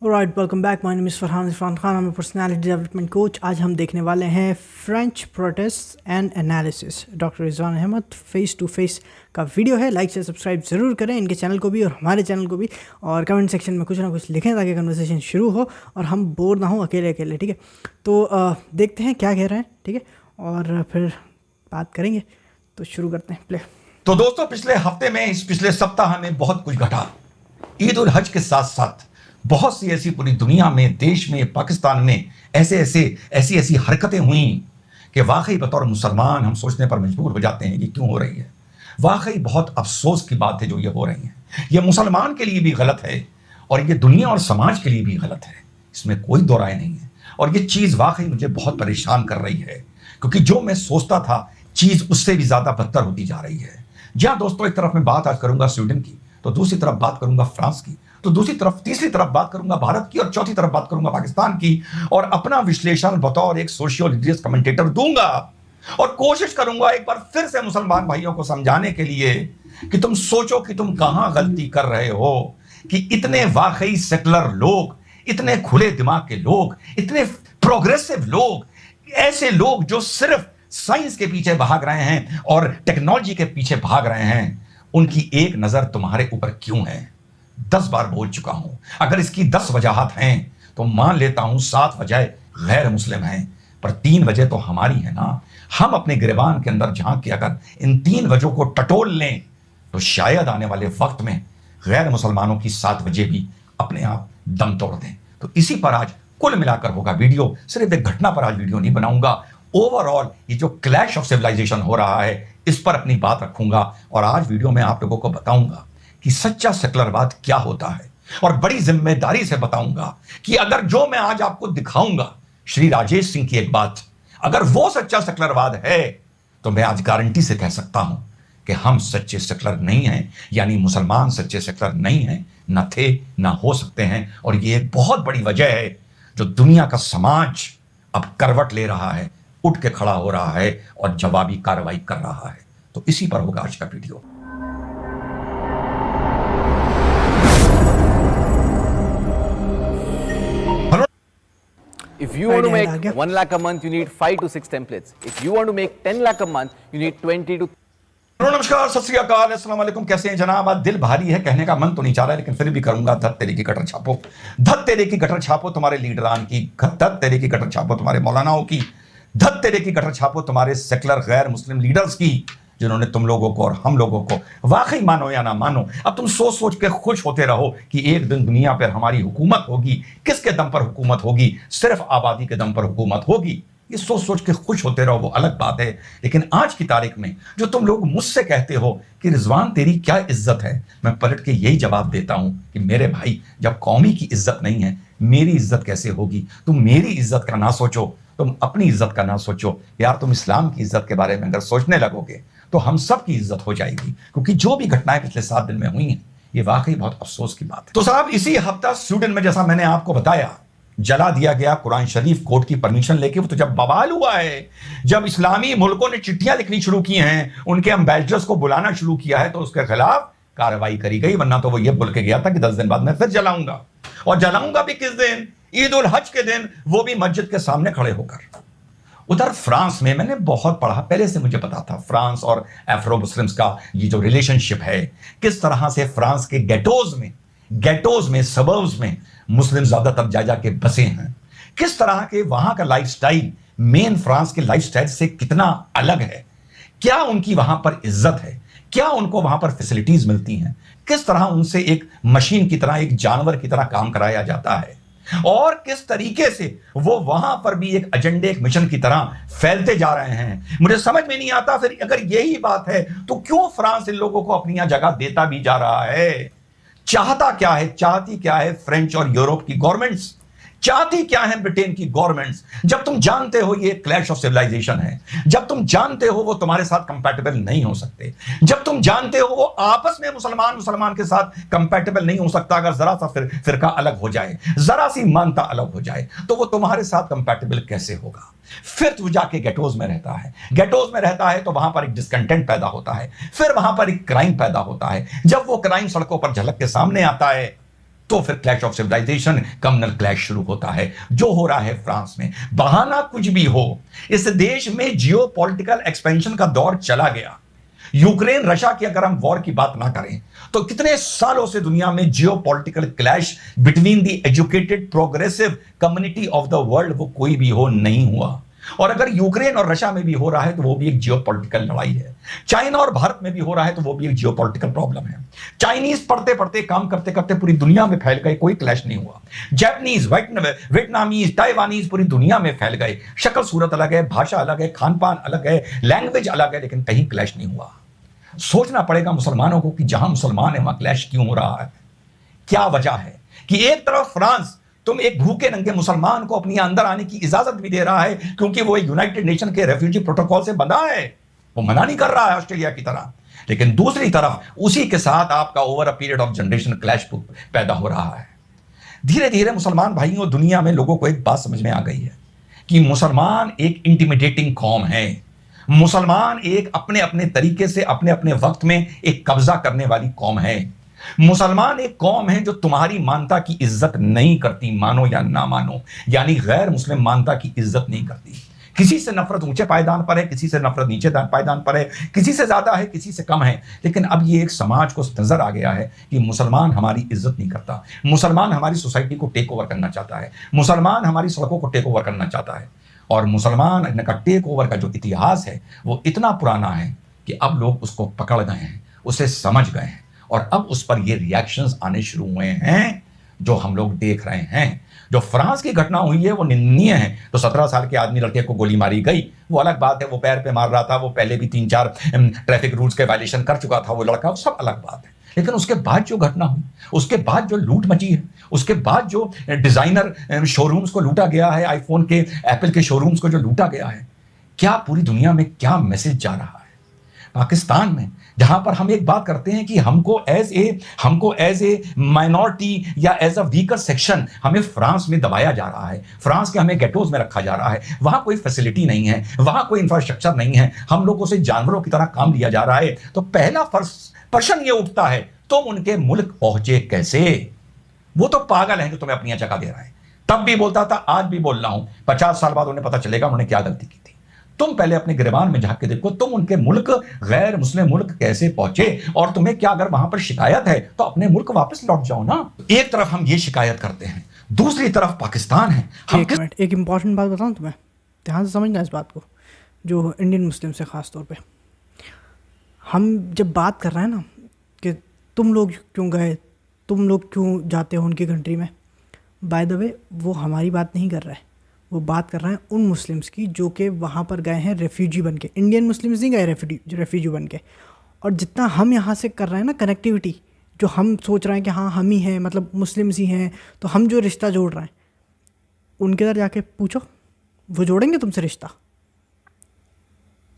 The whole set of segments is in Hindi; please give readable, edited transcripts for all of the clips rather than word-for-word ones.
Right, welcome back. My name is Farhan Irfan Khan. I'm a personality development coach. आज हम देखने वाले हैं French protest and analysis. Doctor Rizwan Ahmed face to face का वीडियो है। लाइक से सब्सक्राइब ज़रूर करें इनके चैनल को भी और हमारे चैनल को भी, और कमेंट सेक्शन में कुछ ना कुछ लिखें ताकि कन्वर्सेशन शुरू हो और हम बोर ना हो अकेले अकेले। ठीक है, तो देखते हैं क्या कह रहे हैं। ठीक है, और फिर बात करेंगे। तो शुरू करते हैं, प्ले। तो दोस्तों, पिछले सप्ताह में बहुत कुछ घटा। ईद उल हज के साथ साथ बहुत सी ऐसी पूरी दुनिया में, देश में, पाकिस्तान में ऐसी हरकतें हुई कि वाकई बतौर मुसलमान हम सोचने पर मजबूर हो जाते हैं कि क्यों हो रही है। वाकई बहुत अफसोस की बात है जो ये हो रही है। ये मुसलमान के लिए भी गलत है और ये दुनिया और समाज के लिए भी गलत है, इसमें कोई दो राय नहीं है। और ये चीज़ वाकई मुझे बहुत परेशान कर रही है, क्योंकि जो मैं सोचता था चीज़ उससे भी ज़्यादा बदतर होती जा रही है। जी हाँ दोस्तों, एक तरफ मैं बात आज करूंगा स्वीडन की, तो दूसरी तरफ बात करूंगा फ्रांस की, तो तीसरी तरफ बात करूंगा भारत की, और चौथी तरफ बात करूंगा पाकिस्तान की। और अपना विश्लेषण बतौर एक सोशियो रिलीजियस कमेंटेटर दूंगा और कोशिश करूंगा एक बार फिर से मुसलमान भाइयों को समझाने के लिए कि तुम सोचो कि तुम कहां गलती कर रहे हो, कि इतने वाकई सेकुलर लोग, इतने खुले दिमाग के लोग, इतने प्रोग्रेसिव लोग, ऐसे लोग जो सिर्फ साइंस के पीछे भाग रहे हैं और टेक्नोलॉजी के पीछे भाग रहे हैं, उनकी एक नजर तुम्हारे ऊपर क्यों है? 10 बार बोल चुका हूं। अगर इसकी 10 वजहात हैं तो मान लेता हूं 7 वजह गैर मुस्लिम हैं, पर 3 वजह तो हमारी है ना। हम अपने गिरबान के अंदर झांक के अगर इन 3 वजहों को टटोल लें तो शायद आने वाले वक्त में गैर मुसलमानों की 7 वजह भी अपने आप दम तोड़ दें। तो इसी पर आज कुल मिलाकर होगा वीडियो। सिर्फ एक घटना पर आज वीडियो नहीं बनाऊंगा, ओवरऑल ये जो क्लैश ऑफ सिविलाइजेशन हो रहा है इस पर अपनी बात रखूंगा। और आज वीडियो में आप लोगों को बताऊंगा कि सच्चा सेकुलरवाद क्या होता है, और बड़ी जिम्मेदारी से बताऊंगा कि अगर जो मैं आज आपको दिखाऊंगा श्री राजेश सिंह की एक बात, अगर वो सच्चा सेकुलरवाद है तो मैं आज गारंटी से कह सकता हूं कि हम सच्चे सेकुलर नहीं हैं, यानी मुसलमान सच्चे सेकुलर नहीं हैं, न थे न हो सकते हैं। और ये एक बहुत बड़ी वजह है जो दुनिया का समाज अब करवट ले रहा है, उठ के खड़ा हो रहा है और जवाबी कार्रवाई कर रहा है। तो इसी पर होगा आज का video. If you want to make 1 lakh a month, you need 5 to 6 templates. If you want to make 10 lakh a month, you need 20 to नमस्कार, सत श्री अकाल, अस्सलाम वालेकुम। कैसे हैं जनाब? आज दिल भारी है, कहने का मन तो नहीं चाह रहा, लेकिन फिर भी करूंगा। धत तेरे की गटर छापो, धत तेरे की गटर छापो तुम्हारे लीडरान की, धत तेरे की गटर छापो तुम्हारे मौलानाओं की, धत तेरे की गटर छापो तुम्हारे सेकुलर गैर मुस्लिम लीडर्स की, जिन्होंने तुम लोगों को और हम लोगों को, वाकई मानो या ना मानो, अब तुम सोच सोच के खुश होते रहो कि एक दिन दुनिया पर हमारी हुकूमत होगी। किसके दम पर हुकूमत होगी? सिर्फ आबादी के दम पर हुकूमत होगी। ये सोच सोच के खुश होते रहो, वो अलग बात है। लेकिन आज की तारीख में जो तुम लोग मुझसे कहते हो कि रिजवान तेरी क्या इज्जत है, मैं पलट के यही जवाब देता हूं कि मेरे भाई, जब कौमी की इज्जत नहीं है, मेरी इज्जत कैसे होगी? तुम मेरी इज्जत का ना सोचो, तुम अपनी इज्जत का ना सोचो यार। तुम इस्लाम की इज्जत के बारे में अगर सोचने लगोगे तो हम सब की इज्जत हो जाएगी, क्योंकि जो भी घटनाएं पिछले 7 दिन में हुई हैं ये वाकई बहुत अफसोस की बात है। तो साहब, इसी हफ्ता स्वीडन में, जैसा मैंने आपको बताया, जला दिया गया कुरान शरीफ कोर्ट की परमिशन लेके। वो तो जब बवाल हुआ है, जब इस्लामी मुल्कों ने चिट्ठियां लिखनी शुरू की हैं, उनके एम्बेसडर्स को बुलाना शुरू किया है, तो उसके खिलाफ कार्रवाई करी गई। वरना तो वो ये बोल के गया था कि 10 दिन बाद मैं फिर जलाऊंगा, और जलाऊंगा भी किस दिन? ईद उल हज के दिन, वो भी मस्जिद के सामने खड़े होकर। उधर फ्रांस में मैंने बहुत पढ़ा, पहले से मुझे पता था फ्रांस और अफ्रो मुस्लिम्स का ये जो रिलेशनशिप है, किस तरह से फ्रांस के गेटोज में सबर्ब्स में मुस्लिम ज्यादातर जा के बसे हैं, किस तरह के वहां का लाइफस्टाइल मेन फ्रांस के लाइफस्टाइल से कितना अलग है, क्या उनकी वहां पर इज्जत है, क्या उनको वहां पर फैसिलिटीज मिलती हैं, किस तरह उनसे एक मशीन की तरह, एक जानवर की तरह काम कराया जाता है, और किस तरीके से वो वहां पर भी एक एजेंडे, एक मिशन की तरह फैलते जा रहे हैं। मुझे समझ में नहीं आता, फिर अगर यही बात है तो क्यों फ्रांस इन लोगों को अपनी जगह देता भी जा रहा है? चाहता क्या है, चाहती क्या है फ्रेंच और यूरोप की गवर्नमेंट्स? चाहती क्या है ब्रिटेन की गवर्नमेंट्स? जब तुम जानते हो ये क्लैश ऑफ सिविलाइजेशन है, जब तुम जानते हो वो तुम्हारे साथ कंपैटिबल नहीं हो सकते, जब तुम जानते हो वो आपस में मुसलमान के साथ कंपैटिबल नहीं हो सकता, अगर जरा सा फिरका अलग हो जाए, जरा सी मानता अलग हो जाए, तो वो तुम्हारे साथ कंपैटिबल कैसे होगा? फिर तू जाके गेटोज में रहता है, गेटोज में रहता है तो वहां पर एक डिसकंटेंट पैदा होता है, फिर वहां पर एक क्राइम पैदा होता है। जब वो क्राइम सड़कों पर झलक के सामने आता है तो फिर clash of civilization, communal clash शुरू होता है, जो हो रहा है फ्रांस में। बहाना कुछ भी हो, इस देश में जियो पॉलिटिकल एक्सपेंशन का दौर चला गया। यूक्रेन रशिया की अगर हम वॉर की बात ना करें तो कितने सालों से दुनिया में जियो political clash between the educated progressive community of the world वो कोई भी हो नहीं हुआ। और अगर यूक्रेन और रशिया में भी हो रहा है तो वो भी एक जियोपॉलिटिकल लड़ाई है। चाइना और भारत में भी हो रहा है तो वो भी एक जियोपॉलिटिकल प्रॉब्लम है। चाइनीज पढ़ते पढ़ते काम करते करते पूरी दुनिया में फैल गए, कोई क्लैश नहीं हुआ। जापानीज, वियतनामीज, ताइवानीज पूरी दुनिया में फैल गए। शक्ल सूरत अलग है, भाषा अलग है, खान पान अलग है, लैंग्वेज अलग है, लेकिन कहीं क्लैश नहीं हुआ। सोचना पड़ेगा मुसलमानों को कि जहां मुसलमान है वहां क्लैश क्यों हो रहा है, क्या वजह है कि एक तरफ फ्रांस तुम एक भूखे नंगे मुसलमान को अपने अंदर आने की इजाजत भी दे रहा है क्योंकि वो एक यूनाइटेड नेशन के रेफ्यूजी प्रोटोकॉल से बंधा है, वो मना नहीं कर रहा है ऑस्ट्रेलिया की तरह। लेकिन दूसरी तरफ उसी के साथ आपका over a period of generation clash पैदा हो रहा है। धीरे धीरे मुसलमान भाइयों, दुनिया में लोगों को एक बात समझ में आ गई है कि मुसलमान एक इंटिमिडेटिंग कौम है। मुसलमान एक अपने अपने तरीके से अपने अपने वक्त में एक कब्जा करने वाली कौम है। मुसलमान एक कौम है जो तुम्हारी मानता की इज्जत नहीं करती, मानो या ना मानो, यानी गैर मुस्लिम मानता की इज्जत नहीं करती। किसी से नफरत ऊंचे पायदान पर है, किसी से नफरत नीचे पायदान पर है, किसी से ज्यादा है, किसी से कम है। लेकिन अब ये एक समाज को नजर आ गया है कि मुसलमान हमारी इज्जत नहीं करता, मुसलमान हमारी सोसाइटी को टेक ओवर करना चाहता है, मुसलमान हमारी सड़कों को टेक ओवर करना चाहता है। और मुसलमान का टेक ओवर का जो इतिहास है वो इतना पुराना है कि अब लोग उसको पकड़ गए हैं, उसे समझ गए हैं, और अब उस पर ये रिएक्शंस आने शुरू हुए हैं जो हम लोग देख रहे हैं। जो फ्रांस की घटना हुई है वो निंदनीय है। तो 17 साल के आदमी लड़के को गोली मारी गई, वो अलग बात है, वो पैर पे मार रहा था, वो पहले भी 3-4 ट्रैफिक रूल्स के वायलेशन कर चुका था वो लड़का, वो सब अलग बात है। लेकिन उसके बाद जो घटना हुई, उसके बाद जो लूट मची है, उसके बाद जो डिजाइनर शोरूम्स को लूटा गया है, आईफोन के, एप्पल के शोरूम्स को जो लूटा गया है, क्या पूरी दुनिया में क्या मैसेज जा रहा है। पाकिस्तान में जहां पर हम एक बात करते हैं कि हमको एज ए माइनॉरिटी या एज अ वीकर सेक्शन हमें फ्रांस में दबाया जा रहा है, फ्रांस के हमें गेटोज में रखा जा रहा है, वहां कोई फैसिलिटी नहीं है, वहां कोई इंफ्रास्ट्रक्चर नहीं है, हम लोगों से जानवरों की तरह काम लिया जा रहा है। तो पहला प्रश्न ये उठता है, तुम उनके मुल्क पहुंचे कैसे? वो तो पागल है जो तुम्हें अपनी जगह दे रहा है। तब भी बोलता था, आज भी बोल रहा हूं, 50 साल बाद उन्हें पता चलेगा उन्होंने क्या गलती की थी। तुम पहले अपने गिरबान में झांक के देखो, तुम उनके मुल्क, गैर मुस्लिम मुल्क कैसे पहुंचे, और तुम्हें क्या अगर वहां पर शिकायत है तो अपने मुल्क वापस लौट जाओ ना। एक तरफ हम ये शिकायत करते हैं, दूसरी तरफ पाकिस्तान है। एक इंपॉर्टेंट बात बताऊं तुम्हें, ध्यान से समझना इस बात को, जो इंडियन मुस्लिम से खास तौर पे हम जब बात कर रहे हैं ना कि तुम लोग क्यों गए, तुम लोग क्यों जाते हो उनकी कंट्री में, बाय द वे वो हमारी बात नहीं कर रहा है, वो बात कर रहे हैं उन मुस्लिम्स की जो कि वहाँ पर गए हैं रेफ्यूजी बन के। इंडियन मुस्लिम्स नहीं गए रेफ्यूजी बन के। और जितना हम यहाँ से कर रहे हैं ना कनेक्टिविटी, जो हम सोच रहे हैं कि हाँ हम ही हैं, मतलब मुस्लिम्स ही हैं, तो हम जो रिश्ता जोड़ रहे हैं, उनके इधर जाके पूछो, वो जोड़ेंगे तुमसे रिश्ता।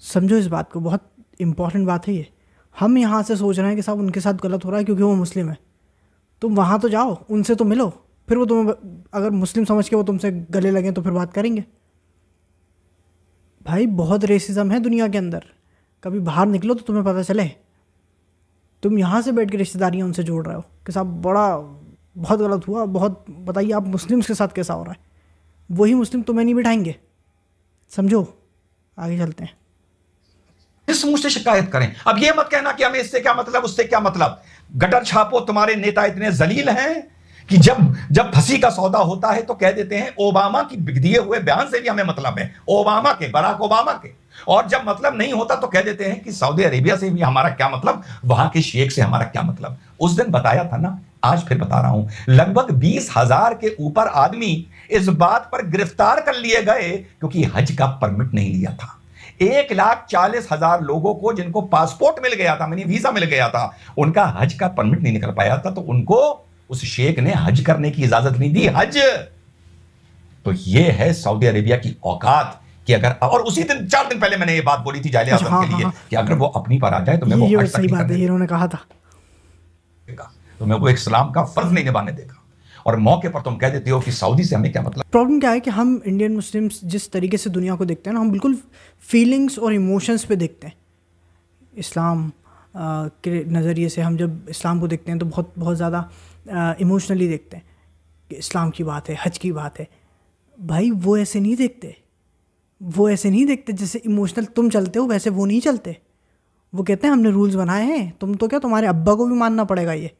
समझो इस बात को, बहुत इंपॉर्टेंट बात है ये। हम यहाँ से सोच रहे हैं कि साहब उनके साथ गलत हो रहा है क्योंकि वो मुस्लिम है। तुम वहाँ तो जाओ, उनसे तो मिलो, फिर वो तुम्हें अगर मुस्लिम समझ के वो तुमसे गले लगें तो फिर बात करेंगे। भाई बहुत रेसिज्म है दुनिया के अंदर, कभी बाहर निकलो तो तुम्हें पता चले। तुम यहाँ से बैठ के रिश्तेदारियाँ उनसे जोड़ रहे हो कि साहब बहुत गलत हुआ, बहुत बताइए आप मुस्लिम्स के साथ कैसा हो रहा है। वही मुस्लिम तुम्हें नहीं बिठाएंगे। समझो, आगे चलते हैं। इस मुझसे शिकायत करें। अब ये मत कहना कि हमें इससे क्या मतलब, उससे क्या मतलब। गटर छापो, तुम्हारे नेता इतने जलील हैं कि जब फंसी का सौदा होता है तो कह देते हैं ओबामा की दिए हुए बयान से भी हमें मतलब है, ओबामा के, बराक ओबामा के। और जब मतलब नहीं होता तो कह देते हैं कि सऊदी अरेबिया से भी हमारा क्या मतलब, वहां के शेख से हमारा क्या मतलब। उस दिन बताया था ना, आज फिर बता रहा हूं, लगभग 20,000 के ऊपर आदमी इस बात पर गिरफ्तार कर लिए गए क्योंकि हज का परमिट नहीं लिया था। 1,40,000 लोगों को जिनको पासपोर्ट मिल गया था, यानी वीजा मिल गया था, उनका हज का परमिट नहीं निकल पाया था, तो उनको उस शेख ने हज करने की इजाजत नहीं दी। हज तो ये है सऊदी अरेबिया की औकात कि अगर, और उसी दिन 4 दिन पहले मैंने ये बात बोली थी जाले आजम के लिए कि अगर वो अपनी पर आ जाए तो मैं वो हज सही बात है, इन्होंने कहा था, तो मैं वो इस्लाम का फर्ज नहीं निभाने देगा। और मौके पर तुम कह देते हो कि सऊदी से हमें क्या मतलब। प्रॉब्लम क्या है कि हम इंडियन मुस्लिम्स जिस तरीके से दुनिया को देखते हैं ना, हम बिल्कुल फीलिंग्स और इमोशंस पे देखते हैं। इस्लाम के नज़रिए से हम जब इस्लाम को देखते हैं तो बहुत ज़्यादा इमोशनली देखते हैं कि इस्लाम की बात है, हज की बात है। भाई वो ऐसे नहीं देखते, वो ऐसे नहीं देखते जैसे इमोशनल तुम चलते हो वैसे वो नहीं चलते। वो कहते हैं हमने रूल्स बनाए हैं, तुम तो क्या तुम्हारे अब्बा को भी मानना पड़ेगा, ये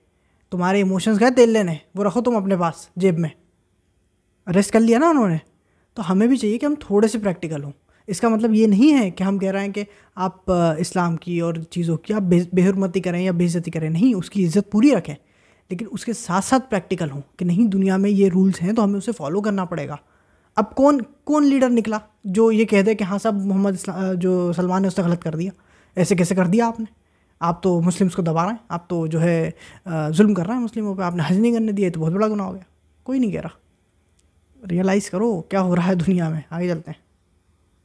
तुम्हारे इमोशंस गए तेल लेने, वो रखो तुम अपने पास जेब में। अरेस्ट कर लिया ना उन्होंने, तो हमें भी चाहिए कि हम थोड़े से प्रैक्टिकल हों। इसका मतलब ये नहीं है कि हम कह रहे हैं कि आप इस्लाम की और चीज़ों की आप बेहुरमती करें या बेइज्जती करें, नहीं, उसकी इज़्ज़त पूरी रखें, लेकिन उसके साथ साथ प्रैक्टिकल हों कि नहीं दुनिया में ये रूल्स हैं तो हमें उसे फॉलो करना पड़ेगा। अब कौन कौन लीडर निकला जो ये कह दे कि हाँ साहब मोहम्मद जो सलमान ने उससे गलत कर दिया, ऐसे कैसे कर दिया आपने, आप तो मुस्लिम्स को दबा रहे हैं, आप तो जो है जुल्म कर रहे हैं मुस्लिमों पे, आपने हज नहीं करने दिया, तो बहुत बड़ा गुनाह हो गया। कोई नहीं कह रहा, रियलाइज़ करो क्या हो रहा है दुनिया में। आगे चलते हैं।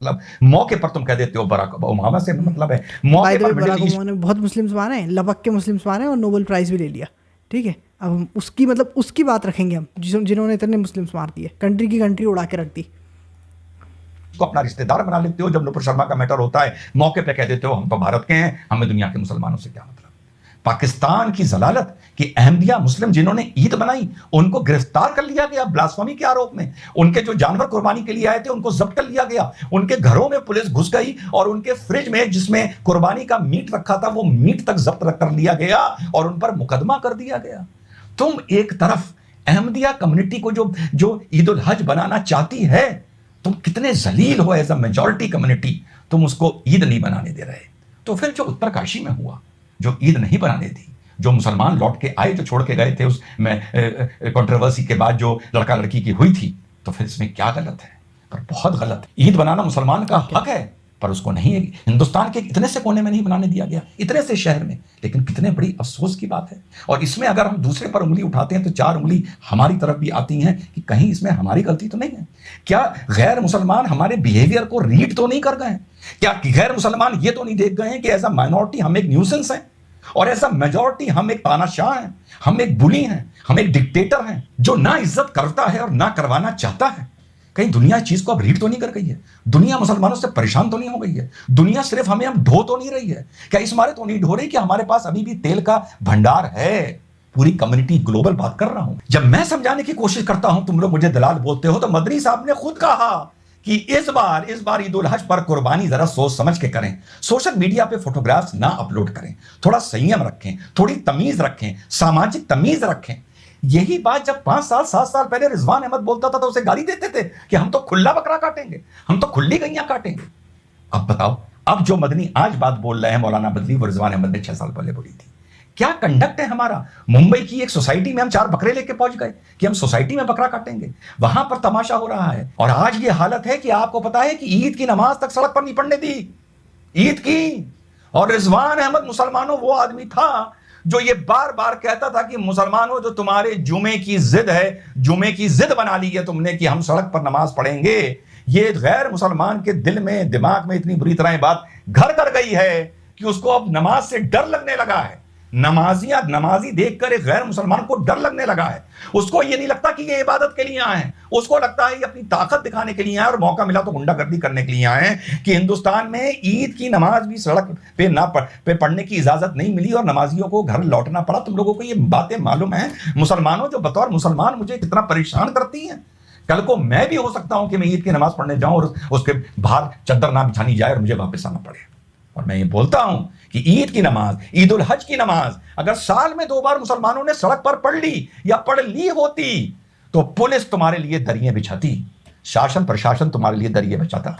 मतलब मौके पर तुम कह देते हो बराक ओबामा से मतलब है मौके पर बराक ओबामा ने बहुत मुस्लिम्स मारे हैं, लबक के मुस्लिम्स मारे हैं और नोबेल प्राइज़ भी ले लिया। ठीक है, अब हम उसकी मतलब उसकी बात रखेंगे हम जिन्होंने इतने मुस्लिम्स मार दिए, कंट्री की कंट्री उड़ा के रख दी। को अपना रिश्तेदार बना लेते हो, जब नुपुर शर्मा का मैटर होता है मौके पे कह देते हो हम तो भारत के हैं, हमें दुनिया के मुसलमानों से क्या मतलब। पाकिस्तान की जलालत कि अहमदिया मुस्लिम जिन्होंने ईद बनाई उनको गिरफ्तार कर लिया गया ब्लास्फेमी के आरोप में, उनके जो जानवर कुर्बानी के लिए आए थे उनको जब्त कर लिया गया, उनके घरों में पुलिस घुस गई और उनके फ्रिज में जिसमें कुर्बानी का मीट रखा था वो मीट तक जब्त कर लिया गया और उन पर मुकदमा कर दिया गया। तुम एक तरफ अहमदिया कम्युनिटी को जो ईद उल हज बनाना चाहती है, तुम कितने जलील हो एज अ मेजॉरिटी कम्युनिटी, तुम उसको ईद नहीं बनाने दे रहे। तो फिर जो उत्तरकाशी में हुआ, जो ईद नहीं बनाने दी, जो मुसलमान लौट के आए, जो छोड़ के गए थे उस कंट्रोवर्सी के बाद जो लड़का लड़की की हुई थी, तो फिर इसमें क्या गलत है? पर बहुत गलत है। ईद बनाना मुसलमान का हक है, पर उसको नहीं है हिंदुस्तान के इतने से कोने में नहीं बनाने दिया गया, इतने से शहर में। लेकिन कितने बड़ी अफसोस की बात है। और इसमें अगर हम दूसरे पर उंगली उठाते हैं तो 4 उंगली हमारी तरफ भी आती हैं कि कहीं इसमें हमारी गलती तो नहीं है। क्या गैर मुसलमान हमारे बिहेवियर को रीड तो नहीं कर गए? क्या गैर मुसलमान ये तो नहीं देख गए हैं कि एज अ माइनॉरिटी हम एक न्यूसेंस हैं और एज अ मेजॉरिटी हम एक तानाशाह हैं, हम एक बुली हैं, हम एक डिक्टेटर हैं जो ना इज्जत करता है और ना करवाना चाहता है? कहीं दुनिया इस चीज को अब रीड तो नहीं कर गई है? दुनिया मुसलमानों से परेशान तो नहीं हो गई है? दुनिया सिर्फ हमें अब ढो तो नहीं रही है? क्या इस मारे तो नहीं ढो रही कि हमारे पास अभी भी तेल का भंडार है? पूरी कम्युनिटी ग्लोबल बात कर रहा हूं। जब मैं समझाने की कोशिश करता हूं तुम लोग मुझे दलाल बोलते हो, तो मदनी साहब ने खुद कहा कि इस बार ईद उल हज पर कुर्बानी जरा सोच समझ के करें, सोशल मीडिया पे फोटोग्राफ्स ना अपलोड करें, थोड़ा संयम रखें, थोड़ी तमीज रखें, सामाजिक तमीज रखें। यही बात जब 5 साल 7 साल पहले रिजवान अहमद बोलता था तो उसे गाली देते थे कि हम तो खुला बकरा काटेंगे, हम तो खुली गैया काटेंगे। अब बताओ, अब जो मदनी आज बात बोल रहे हैं मौलाना बदली, वो रिजवान अहमद ने 6 साल पहले बोली थी। क्या कंडक्ट है हमारा? मुंबई की एक सोसाइटी में हम 4 बकरे लेके पहुंच गए कि हम सोसाइटी में बकरा काटेंगे, वहां पर तमाशा हो रहा है। और आज ये हालत है कि आपको पता है कि ईद की नमाज तक सड़क पर नहीं पढ़ने दी, ईद की। और रिजवान अहमद मुसलमानों वो आदमी था जो ये बार बार कहता था कि मुसलमानों जो तुम्हारे जुमे की जिद है, जुमे की जिद बना ली है तुमने कि हम सड़क पर नमाज पढ़ेंगे, ये गैर मुसलमान के दिल में दिमाग में इतनी बुरी तरह बात घर कर गई है कि उसको अब नमाज से डर लगने लगा है। नमाजी देखकर एक गैर मुसलमान को डर लगने लगा है। उसको ये नहीं लगता कि ये इबादत के लिए आए हैं, उसको लगता है ये अपनी ताकत दिखाने के लिए आए और मौका मिला तो गुंडागर्दी करने के लिए आए हैं। कि हिंदुस्तान में ईद की नमाज भी सड़क पे पढ़ने की इजाजत नहीं मिली और नमाजियों को घर लौटना पड़ा। तुम लोगों को ये बातें मालूम है? मुसलमानों जो बतौर मुसलमान मुझे कितना परेशान करती हैं। कल को मैं भी हो सकता हूं कि मैं ईद की नमाज पढ़ने जाऊं और उसके बाहर चद्दर ना बिछानी जाए और मुझे वापस आना पड़े। और मैं ये बोलता हूं कि ईद की नमाज, ईद उल हज की नमाज अगर साल में 2 बार मुसलमानों ने सड़क पर पढ़ ली या पढ़ ली होती तो पुलिस तुम्हारे लिए दरिये बिछाती, शासन प्रशासन तुम्हारे लिए दरिये बिछाता।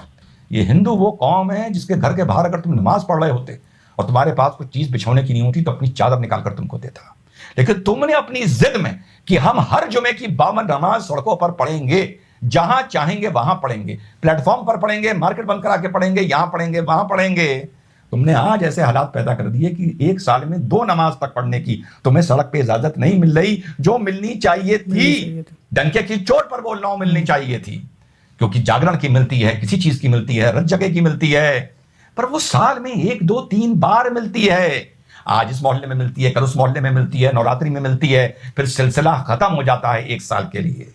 ये हिंदू वो कौम है जिसके घर के बाहर अगर तुम नमाज पढ़ रहे होते और तुम्हारे पास कुछ चीज बिछाने की नहीं होती तो अपनी चादर निकालकर तुमको देता। लेकिन तुमने अपनी जिद में कि हम हर जुमे की 52 नमाज सड़कों पर पढ़ेंगे, जहां चाहेंगे वहां पढ़ेंगे, प्लेटफॉर्म पर पढ़ेंगे, मार्केट बंद करा के पढ़ेंगे, यहां पढ़ेंगे वहां पढ़ेंगे, तुमने आज ऐसे हालात पैदा कर दिए कि एक साल में 2 नमाज तक पढ़ने की तुम्हें सड़क पे इजाजत नहीं मिल रही, जो मिलनी चाहिए थी। डंके की चोट पर बोल रहा हूं, मिलनी चाहिए थी, क्योंकि जागरण की मिलती है, किसी चीज की मिलती है, रज जगह की मिलती है, पर वो साल में 1 2 3 बार मिलती है। आज इस मोहल्ले में मिलती है, कल उस मोहल्ले में मिलती है, नवरात्रि में मिलती है, फिर सिलसिला खत्म हो जाता है 1 साल के लिए।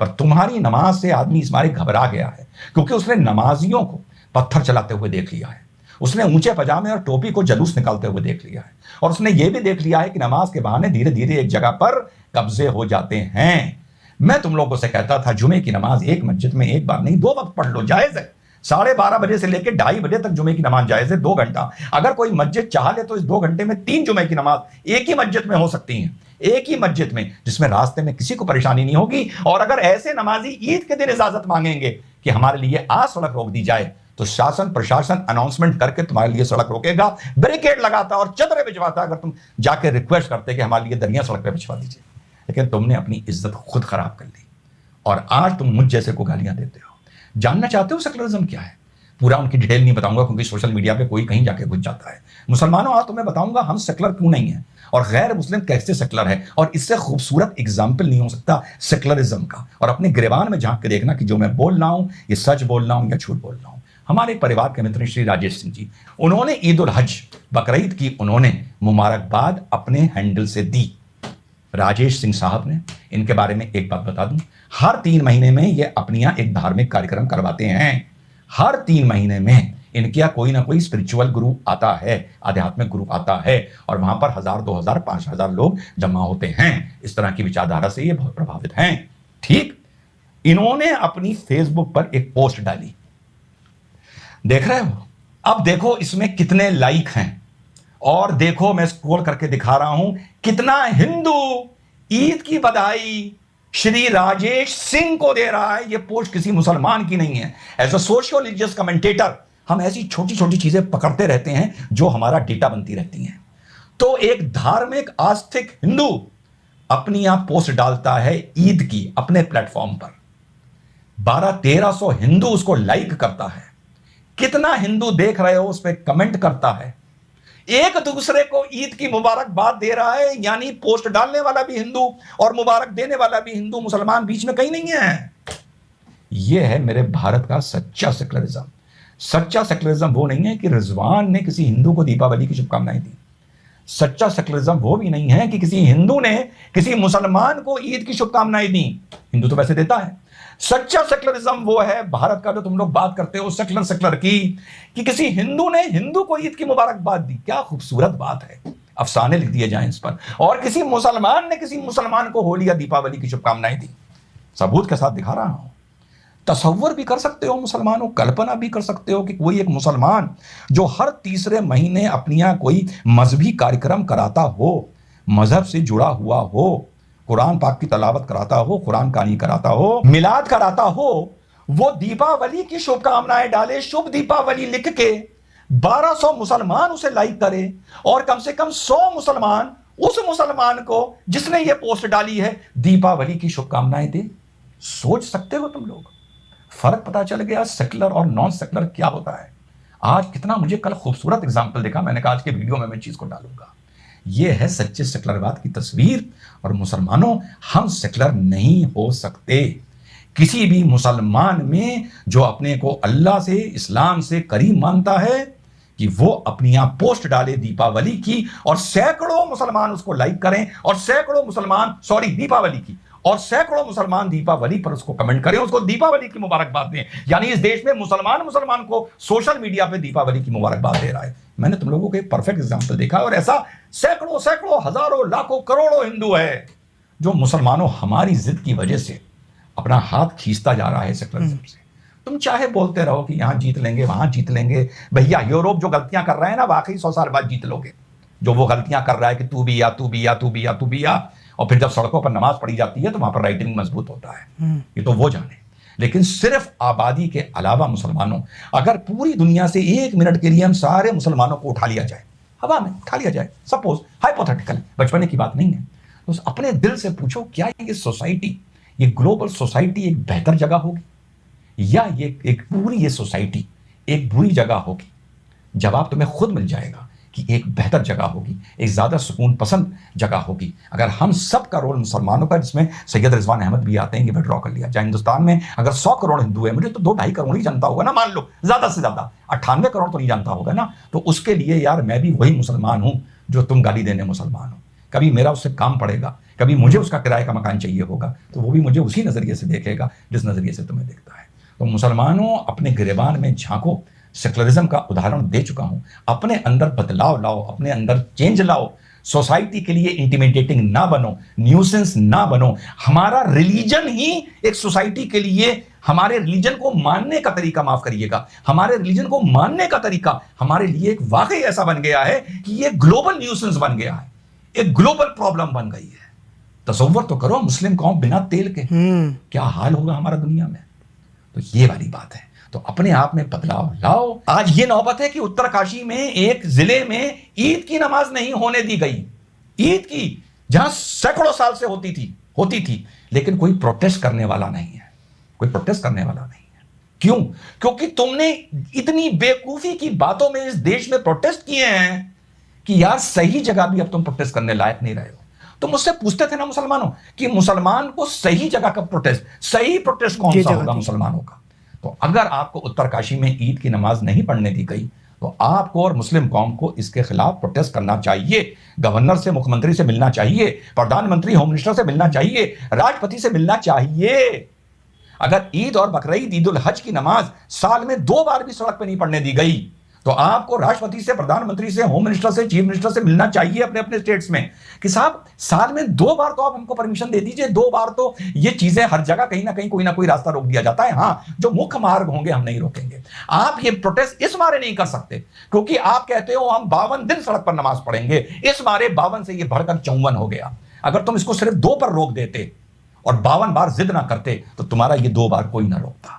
पर तुम्हारी नमाज से आदमी इस मारे घबरा गया है क्योंकि उसने नमाजियों को पत्थर चलाते हुए देख लिया है, उसने ऊंचे पजामे और टोपी को जुलूस निकालते हुए देख लिया है, और उसने यह भी देख लिया है कि नमाज के बहाने धीरे धीरे एक जगह पर कब्जे हो जाते हैं। मैं तुम लोगों से कहता था जुमे की नमाज एक मस्जिद में एक बार नहीं 2 वक्त पढ़ लो, जायज है। 12:30 बजे से लेकर 2:30 बजे तक जुमे की नमाज जायज है, 2 घंटा। अगर कोई मस्जिद चाह ले तो इस 2 घंटे में 3 जुमे की नमाज एक ही मस्जिद में हो सकती है, एक ही मस्जिद में, जिसमें रास्ते में किसी को परेशानी नहीं होगी। और अगर ऐसे नमाजी ईद के दिन इजाजत मांगेंगे कि हमारे लिए आज सड़क रोक दी जाए, तो शासन प्रशासन अनाउंसमेंट करके तुम्हारे लिए सड़क रोकेगा, बैरिकेड लगाता और चदरे भिजवाता अगर तुम जाके रिक्वेस्ट करते कि हमारे लिए दरिया सड़क पे भिजवा दीजिए। लेकिन तुमने अपनी इज्जत खुद खराब कर ली और आज तुम मुझ जैसे को गालियां देते हो। जानना चाहते हो सेकुलरिज्म क्या है? पूरा उनकी डिटेल नहीं बताऊंगा क्योंकि सोशल मीडिया पे कोई कहीं जाके घुस जाता है। मुसलमानों, आज तुम्हें बताऊंगा हम सेकुलर क्यों नहीं है और गैर मुस्लिम कैसे सेकुलर है, और इससे खूबसूरत एग्जाम्पल नहीं हो सकता सेकुलरिज्म का। और अपने गिरबान में झांक के देखना कि जो मैं बोल रहा हूं ये सच बोल रहा हूं या झूठ बोल रहा हूं। हमारे परिवार के मित्र श्री राजेश सिंह जी, उन्होंने ईद उल हज बकरीद की उन्होंने मुबारकबाद अपने हैंडल से दी। राजेश सिंह साहब ने, इनके बारे में एक बात बता दूं, हर 3 महीने में ये अपने यहाँ एक धार्मिक कार्यक्रम करवाते हैं। हर 3 महीने में इनके यहाँ कोई ना कोई स्पिरिचुअल गुरु आता है, आध्यात्मिक गुरु आता है, और वहां पर 1000, 2000, 5000 लोग जमा होते हैं। इस तरह की विचारधारा से ये बहुत प्रभावित हैं। ठीक, इन्होंने अपनी फेसबुक पर एक पोस्ट डाली, देख रहे हो? अब देखो इसमें कितने लाइक हैं, और देखो मैं स्क्रॉल करके दिखा रहा हूं कितना हिंदू ईद की बधाई श्री राजेश सिंह को दे रहा है। यह पोस्ट किसी मुसलमान की नहीं है। As a socio religious commentator हम ऐसी छोटी छोटी चीजें पकड़ते रहते हैं जो हमारा डेटा बनती रहती हैं। तो एक धार्मिक आस्तिक हिंदू अपनी यहां पोस्ट डालता है ईद की अपने प्लेटफॉर्म पर, 1200-1300 हिंदू उसको लाइक करता है। कितना हिंदू देख रहे हो उस पर कमेंट करता है, एक दूसरे को ईद की मुबारकबाद दे रहा है। यानी पोस्ट डालने वाला भी हिंदू और मुबारक देने वाला भी हिंदू, मुसलमान बीच में कहीं नहीं है। यह है मेरे भारत का सच्चा सेकुलरिज्म। सच्चा सेकुलरिज्म वो नहीं है कि रिजवान ने किसी हिंदू को दीपावली की शुभकामनाएं दी। सच्चा सेकुलरिज्म वो भी नहीं है कि किसी हिंदू ने किसी मुसलमान को ईद की शुभकामनाएं दी। हिंदू तो वैसे देता है। सच्चा सेकुलरिज्म वो है भारत का जो तुम लोग बात करते हो सेकुलर की, कि किसी हिंदू ने हिंदू को ईद की मुबारकबाद दी। क्या खूबसूरत बात है, अफसाने लिख दिए जाएं इस पर। और किसी मुसलमान ने किसी मुसलमान को होली या दीपावली की शुभकामनाएं दी। सबूत के साथ दिखा रहा हूं। तसव्वुर भी कर सकते हो मुसलमानों, कल्पना भी कर सकते हो कि कोई एक मुसलमान जो हर तीसरे महीने अपनी यहाँ कोई मजहबी कार्यक्रम कराता हो, मजहब से जुड़ा हुआ हो, कुरान पाक की तलावत कराता हो, कुरान कहानी कराता हो, मिलाद कराता हो, वो दीपावली की शुभकामनाएं डाले, शुभ दीपावली लिख के 1200 मुसलमान उसे लाइक करे, और कम से कम 100 मुसलमान उस मुसलमान को जिसने ये पोस्ट डाली है दीपावली की शुभकामनाएं दे। सोच सकते हो तुम लोग? फर्क पता चल गया सेकुलर और नॉन सेकुलर क्या होता है। आज कितना मुझे कल खूबसूरत एग्जाम्पल देखा, मैंने कहा आज के वीडियो में मैं चीज को डालूंगा। यह है सच्चे सेकुलरवाद की तस्वीर। और मुसलमानों, हम सेकुलर नहीं हो सकते। किसी भी मुसलमान में जो अपने को अल्लाह से, इस्लाम से करीब मानता है, कि वो अपनी यहां पोस्ट डाले दीपावली की और सैकड़ों मुसलमान उसको लाइक करें, और सैकड़ों मुसलमान दीपावली की, और सैकड़ों मुसलमान दीपावली पर उसको कमेंट करें, उसको दीपावली की मुबारकबाद दें। यानी इस देश में मुसलमान को सोशल मीडिया पे दीपावली की मुबारकबाद दे रहा है। मैंने तुम लोगों को एक परफेक्ट एग्जांपल देखा, और ऐसा सैकड़ों हजारों लाखों करोड़ों हिंदू है जो मुसलमानों हमारी जिद की वजह से अपना हाथ खींचता जा रहा है सेकुलरिज्म से। तुम चाहे बोलते रहो कि यहां जीत लेंगे, वहां जीत लेंगे। भैया, यूरोप जो गलतियां कर रहा है ना, वाकई 100 साल बाद जीत लोगे। जो वो गलतियां कर रहा है कि तू भी या, और फिर जब सड़कों पर नमाज पढ़ी जाती है तो वहां पर राइटिंग मजबूत होता है। ये तो वो जाने। लेकिन सिर्फ आबादी के अलावा मुसलमानों, अगर पूरी दुनिया से 1 मिनट के लिए हम सारे मुसलमानों को उठा लिया जाए, हवा में उठा लिया जाए, सपोज हाइपोथेटिकल, बचपने की बात नहीं है, तो अपने दिल से पूछो, क्या ये सोसाइटी, ये ग्लोबल सोसाइटी एक बेहतर जगह होगी, या ये पूरी सोसाइटी एक बुरी जगह होगी? जवाब तुम्हें खुद मिल जाएगा कि एक बेहतर जगह होगी, एक ज्यादा सुकून पसंद जगह होगी, अगर हम सब का रोल मुसलमानों का, जिसमें सैयद रिजवान अहमद भी आते हैं, ये विड्रॉ कर लिया जाए। हिंदुस्तान में अगर 100 करोड़ हिंदू है, मुझे तो 2-2.5 करोड़ ही जानता होगा ना, मान लो ज्यादा से ज्यादा 98 करोड़ तो नहीं जानता होगा ना। तो उसके लिए यार मैं भी वही मुसलमान हूं जो तुम गाली देने मुसलमान हो। कभी मेरा उससे काम पड़ेगा, कभी मुझे उसका किराए का मकान चाहिए होगा, तो वो भी मुझे उसी नजरिए से देखेगा जिस नजरिए से तुम्हें देखता है। तो मुसलमानों, अपने गिरेबान में झांको, सेकुलरिज्म का उदाहरण दे चुका हूं। अपने अंदर बदलाव लाओ, अपने अंदर चेंज लाओ। सोसाइटी के लिए इंटिमिडेटिंग ना बनो, न्यूसेंस ना बनो। हमारा रिलीजन ही एक सोसाइटी के लिए, हमारे रिलीजन को मानने का तरीका, माफ करिएगा, हमारे रिलीजन को मानने का तरीका हमारे लिए एक वाकई ऐसा बन गया है कि ये ग्लोबल न्यूसेंस बन गया है, एक ग्लोबल प्रॉब्लम बन गई है। तसव्वुर तो करो मुस्लिम कौम बिना तेल के क्या हाल होगा हमारा दुनिया में। तो ये वाली बात है। तो अपने आप में बदलाव लाओ। आज ये नौबत है कि उत्तरकाशी में एक जिले में ईद की नमाज नहीं होने दी गई, ईद की, जहां सैकड़ों साल से होती थी, लेकिन कोई प्रोटेस्ट करने वाला नहीं है, कोई प्रोटेस्ट करने वाला नहीं है। क्यों? क्योंकि तुमने इतनी बेवकूफी की बातों में इस देश में प्रोटेस्ट किए हैं कि यार सही जगह भी अब तुम प्रोटेस्ट करने लायक नहीं रहे हो। तो मुझसे पूछते थे ना मुसलमानों कि मुसलमान को सही जगह का प्रोटेस्ट, सही प्रोटेस्ट कौन सा होगा मुसलमानों का? तो अगर आपको उत्तरकाशी में ईद की नमाज नहीं पढ़ने दी गई तो आपको और मुस्लिम कौम को इसके खिलाफ प्रोटेस्ट करना चाहिए। गवर्नर से, मुख्यमंत्री से मिलना चाहिए, प्रधानमंत्री, होम मिनिस्टर से मिलना चाहिए, राष्ट्रपति से मिलना चाहिए। अगर ईद और बकरीद, ईद उल हज की नमाज साल में 2 बार भी सड़क पर नहीं पढ़ने दी गई तो आपको राष्ट्रपति से, प्रधानमंत्री से, होम मिनिस्टर से, चीफ मिनिस्टर से मिलना चाहिए अपने अपने स्टेट्स में कि साहब साल में 2 बार तो आप हमको परमिशन दे दीजिए। 2 बार तो ये चीजें हर जगह कहीं ना कहीं कोई ना कोई रास्ता रोक दिया जाता है। हाँ, जो मुख्य मार्ग होंगे हम नहीं रोकेंगे। आप ये प्रोटेस्ट इस मारे नहीं कर सकते क्योंकि आप कहते हो हम 52 दिन सड़क पर नमाज पढ़ेंगे, इस मारे 52 से ये बढ़कर 54 हो गया। अगर तुम इसको सिर्फ 2 पर रोक देते और 52 बार जिद ना करते तो तुम्हारा ये 2 बार कोई ना रोकता।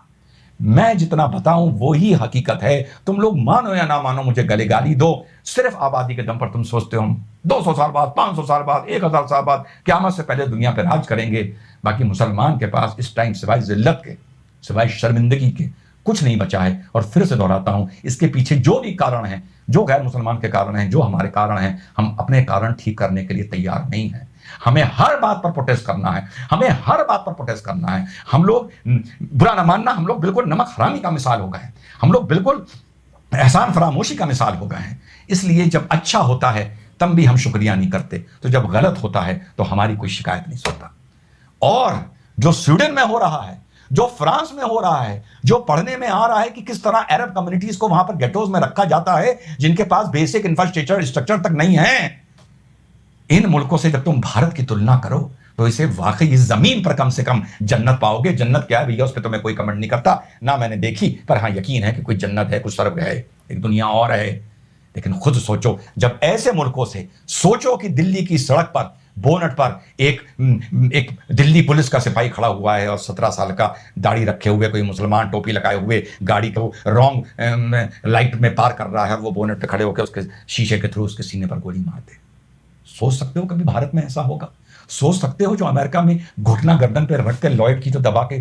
मैं जितना बताऊं वो ही हकीकत है। तुम लोग मानो या ना मानो, मुझे गले गाली दो, सिर्फ आबादी के दम पर तुम सोचते हो हम 200 साल बाद, 500 साल बाद, 1000 साल बाद क़यामत से पहले दुनिया पर राज करेंगे। बाकी मुसलमान के पास इस टाइम सिवाय जिल्लत के, सिवाय शर्मिंदगी के कुछ नहीं बचा है। और फिर से दोहराता हूं, इसके पीछे जो भी कारण है, जो गैर मुसलमान के कारण हैं, जो हमारे कारण हैं, हम अपने कारण ठीक करने के लिए तैयार नहीं हैं। हमें हर बात पर प्रोटेस्ट करना है, हमें हर बात पर प्रोटेस्ट करना है। हम लोग, बुरा ना मानना, हम लोग बिल्कुल नमक हरामी का मिसाल हो गए हैं, हम लोग बिल्कुल एहसान फरामोशी का मिसाल हो गए हैं। इसलिए जब अच्छा होता है तब भी हम शुक्रिया नहीं करते, तो जब गलत होता है तो हमारी कोई शिकायत नहीं सुनता। और जो स्वीडन में हो रहा है, जो फ्रांस में हो रहा है, जो पढ़ने में आ रहा है कि किस तरह अरब कम्युनिटीज को वहां पर गेटोज में रखा जाता है जिनके पास बेसिक इंफ्रास्ट्रक्चर तक नहीं है, इन मुल्कों से जब तुम भारत की तुलना करो तो इसे वाकई इस जमीन पर कम से कम जन्नत पाओगे। जन्नत क्या है भैया, उस पर तो मैं कोई कमेंट नहीं करता, ना मैंने देखी, पर हाँ यकीन है कि कोई जन्नत है, कुछ स्वर्ग है, एक दुनिया और है। लेकिन खुद सोचो, जब ऐसे मुल्कों से सोचो कि दिल्ली की सड़क पर, बोनट पर एक दिल्ली पुलिस का सिपाही खड़ा हुआ है और 17 साल का दाढ़ी रखे हुए कोई मुसलमान टोपी लगाए हुए गाड़ी को रॉन्ग लाइट में पार कर रहा है, वो बोनट पे खड़े होकर उसके शीशे के थ्रू उसके सीने पर गोली मार दे। सोच सकते हो कभी भारत में ऐसा होगा? सोच सकते हो जो अमेरिका में घुटना गर्दन पे रख के लॉयड की तो दबा के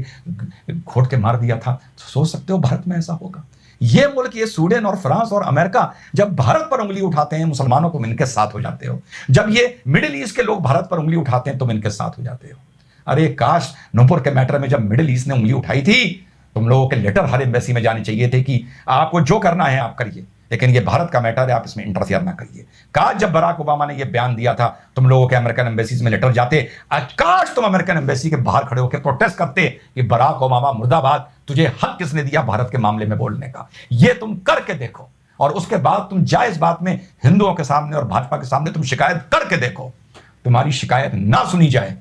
घोट के मार दिया था, सोच सकते हो भारत में ऐसा होगा? ये मुल्क, ये स्वीडन और फ्रांस और अमेरिका जब भारत पर उंगली उठाते हैं मुसलमानों को, इनके साथ हो जाते हो। जब ये मिडिल ईस्ट के लोग भारत पर उंगली उठाते हैं तुम इनके साथ हो जाते हो। अरे काश नूपुर के मैटर में जब मिडिल ईस्ट ने उंगली उठाई थी, तुम लोगों के लेटर हर एम्बेसी में जाने चाहिए थे कि आपको जो करना है आप करिए, लेकिन ये भारत का मैटर है, आप इसमें इंटरफियर ना करिए। काश जब बराक ओबामा ने ये बयान दिया था, तुम लोगों के अमेरिकन एम्बेसीज में लेटर जाते, काश तुम अमेरिकन एम्बेसी के बाहर खड़े होकर प्रोटेस्ट करते कि बराक ओबामा मुर्दाबाद, तुझे हक किसने दिया भारत के मामले में बोलने का। ये तुम करके देखो और उसके बाद तुम जायज बात में हिंदुओं के सामने और भाजपा के सामने तुम शिकायत करके देखो। तुम्हारी शिकायत ना सुनी जाए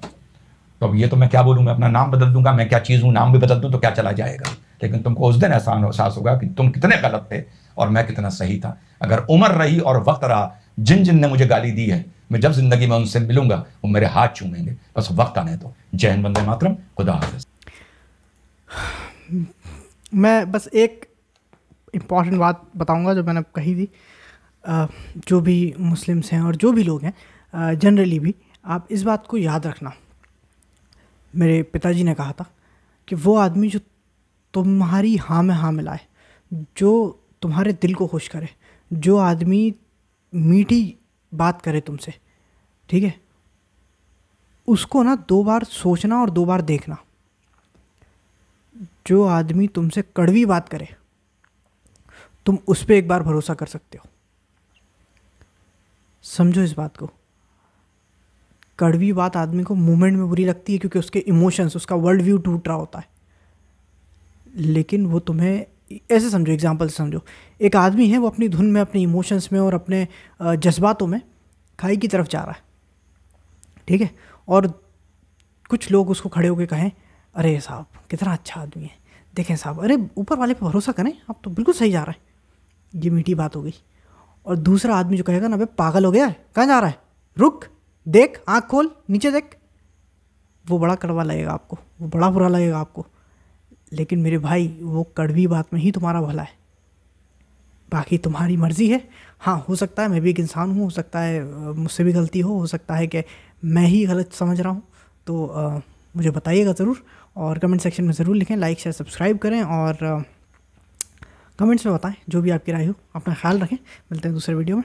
तो अब ये तो मैं क्या बोलूं, मैं अपना नाम बदल दूंगा, मैं क्या चीज हूं, नाम भी बदल दूं तो क्या चला जाएगा। लेकिन तुमको उस दिन एहसास होगा कि तुम कितने गलत थे और मैं कितना सही था। अगर उम्र रही और वक्त रहा, जिन जिन ने मुझे गाली दी है, मैं जब जिंदगी में उनसे मिलूंगा वो मेरे हाथ चूमेंगे, बस वक्त आने दो। जय हिंद, वंदे मातरम, खुदा हाफिज। मैं बस एक इम्पॉर्टेंट बात बताऊंगा जो मैंने कही थी। जो भी मुस्लिम्स हैं और जो भी लोग हैं जनरली भी, आप इस बात को याद रखना। मेरे पिताजी ने कहा था कि वो आदमी जो तुम्हारी हाँ में हाँ मिलाए, जो तुम्हारे दिल को खुश करे, जो आदमी मीठी बात करे तुमसे, ठीक है, उसको ना 2 बार सोचना और 2 बार देखना। जो आदमी तुमसे कड़वी बात करे, तुम उस पर 1 बार भरोसा कर सकते हो। समझो इस बात को। कड़वी बात आदमी को मोमेंट में बुरी लगती है क्योंकि उसके इमोशंस, उसका वर्ल्ड व्यू टूट रहा होता है, लेकिन वो तुम्हें ऐसे समझो, एग्जाम्पल से समझो, एक आदमी है वो अपनी धुन में, अपने इमोशंस में और अपने जज्बातों में खाई की तरफ जा रहा है, ठीक है, और कुछ लोग उसको खड़े होकर कहें अरे साहब कितना अच्छा आदमी है, देखें साहब, अरे ऊपर वाले पे भरोसा करें, आप तो बिल्कुल सही जा रहा है, ये मीठी बात हो गई। और दूसरा आदमी जो कहेगा ना, बे पागल हो गया है, कहाँ जा रहा है, रुक, देख, आँख खोल, नीचे देख, वो बड़ा कड़वा लगेगा आपको, वो बड़ा बुरा लगेगा आपको। लेकिन मेरे भाई वो कड़वी बात में ही तुम्हारा भला है, बाकी तुम्हारी मर्ज़ी है। हाँ, हो सकता है मैं भी एक इंसान हूँ, हो सकता है मुझसे भी गलती हो सकता है कि मैं ही गलत समझ रहा हूँ, तो मुझे बताइएगा ज़रूर और कमेंट सेक्शन में ज़रूर लिखें, लाइक शेयर सब्सक्राइब करें और कमेंट्स में बताएं जो भी आपकी राय हो। अपना ख्याल रखें, मिलते हैं दूसरे वीडियो में।